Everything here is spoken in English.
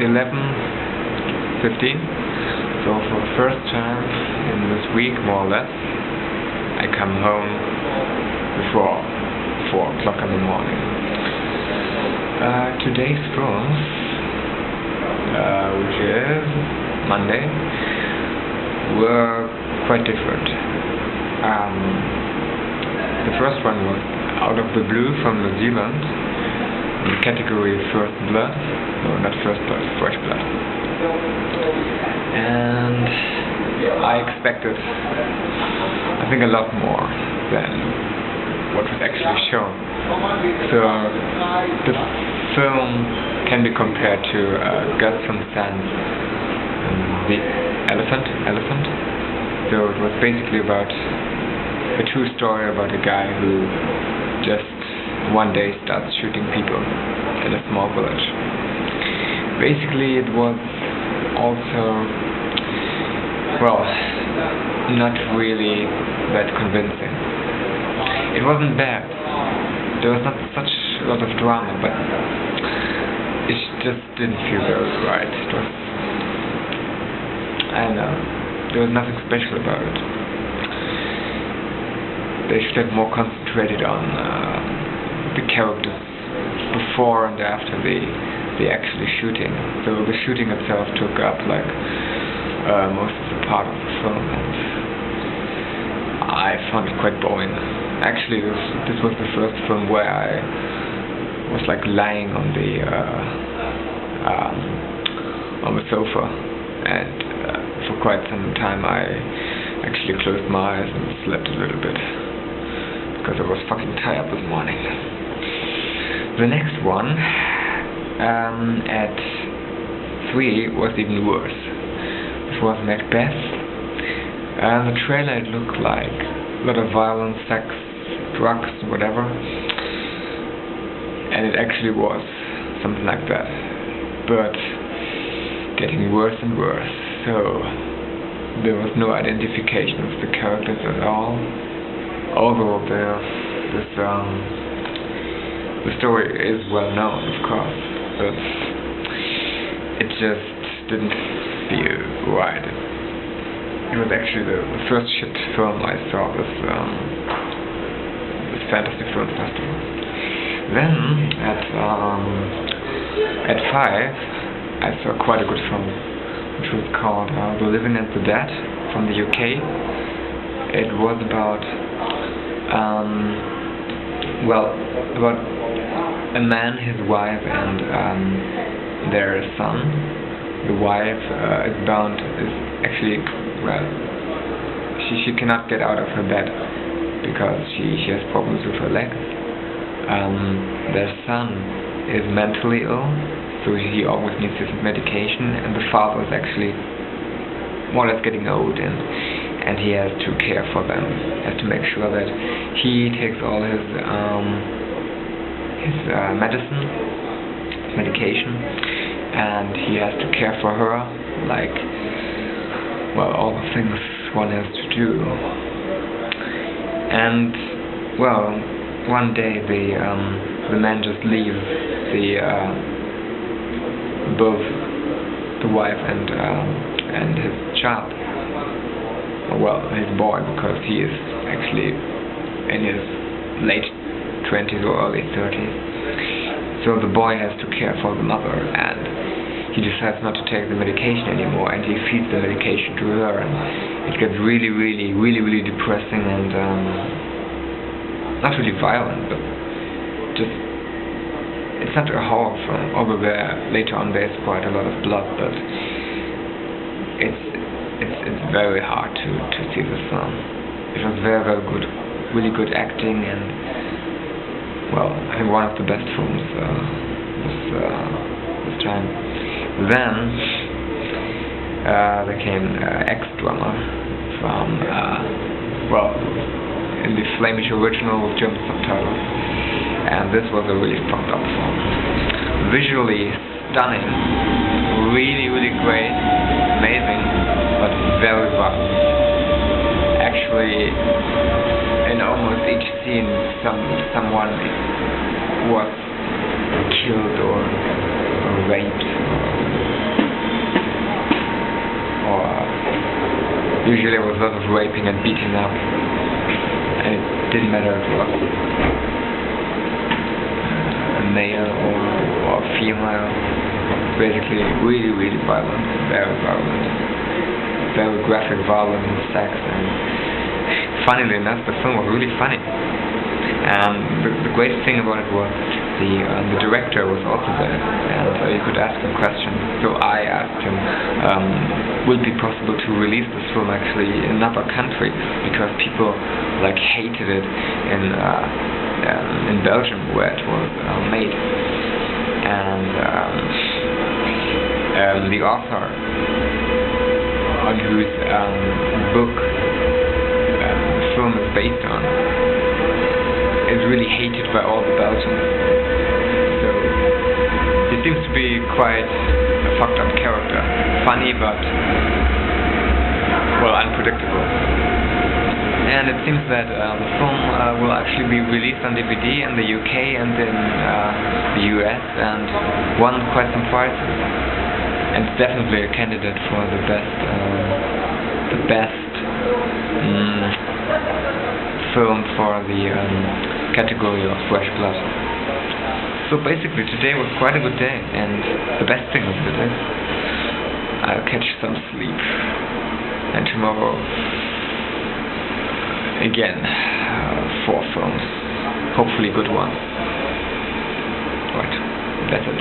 11:15. So for the first time in this week, more or less, I come home before 4 o'clock in the morning. Today's films, which is Monday, were quite different. The first one was Out of the Blue from New Zealand, in the category First Blood. No, not First Blood, Fresh Blood. And I expected, I think, a lot more than what was actually shown. So the film can be compared to Gus Van Sant's The Elephant. So it was basically about a true story about a guy who just one day starts shooting people in a small village. Basically it was also, well, not really that convincing. It wasn't bad. There was not such a lot of drama, but it just didn't feel very right. It was, I don't know, there was nothing special about it. They should have more concentrated on the characters before and after the actually shooting. So the shooting itself took up like most of the part of the film, and I found it quite boring. Actually, this was the first film where I was like lying on the sofa, and for quite some time I actually closed my eyes and slept a little bit because I was fucking tired this morning. The next one at 3 was even worse. This was Macbeth. The trailer, it looked like a lot of violence, sex, drugs, whatever, and it actually was something like that, but getting worse and worse. So there was no identification with the characters at all, although the story is well known, of course, but it just didn't feel right. It was actually the first shit film I saw this Fantasy Film Festival. Then at 5 I saw quite a good film, which was called The Living and the Dead from the UK. It was about about a man, his wife, and their son. The wife is actually, well, she cannot get out of her bed because she has problems with her legs. Their son is mentally ill, so he always needs his medication, and the father is actually more or less getting old, and he has to care for them. He has to make sure that he takes all his medication, and he has to care for her, like, well, all the things one has to do. And, well, one day the man just leaves both the wife and his child, well, his boy, because he is actually in his late 20s or early 30s. So the boy has to care for the mother, and he decides not to take the medication anymore, and he feeds the medication to her, and it gets really, really, really, really depressing, and not really violent, but just, it's not a horror film, although later on there's quite a lot of blood, but it's very hard to see this film. It was very, very good, really good acting, and, well, I think one of the best films this time. Then there came Ex-Drummer from, well, in the Flemish original with German subtitles, and this was a really fucked up film. Visually stunning, really, really great, amazing, but very rough. Actually, in almost each scene, someone was killed or raped. or usually there was a lot of raping and beating up, and it didn't matter if it was a male or female. Basically really, really violent, very graphic violence and sex, and funnily enough the film was really funny. And the great thing about it was the director was also there, and you could ask him questions. So I asked him, will it be possible to release this film actually in another country, because people like hated it in Belgium where it was made. And the author on whose book the film is based on is really hated by all the Belgians. So he seems to be quite a fucked up character. Funny but, well, unpredictable. And it seems that the film will actually be released on DVD in the UK and in the US, and won quite some prizes. And it's definitely a candidate for the best film for the category of Fresh Blood. So basically today was quite a good day, and the best thing of it is I'll catch some sleep, and tomorrow again 4 films, hopefully good ones. Right, that's it.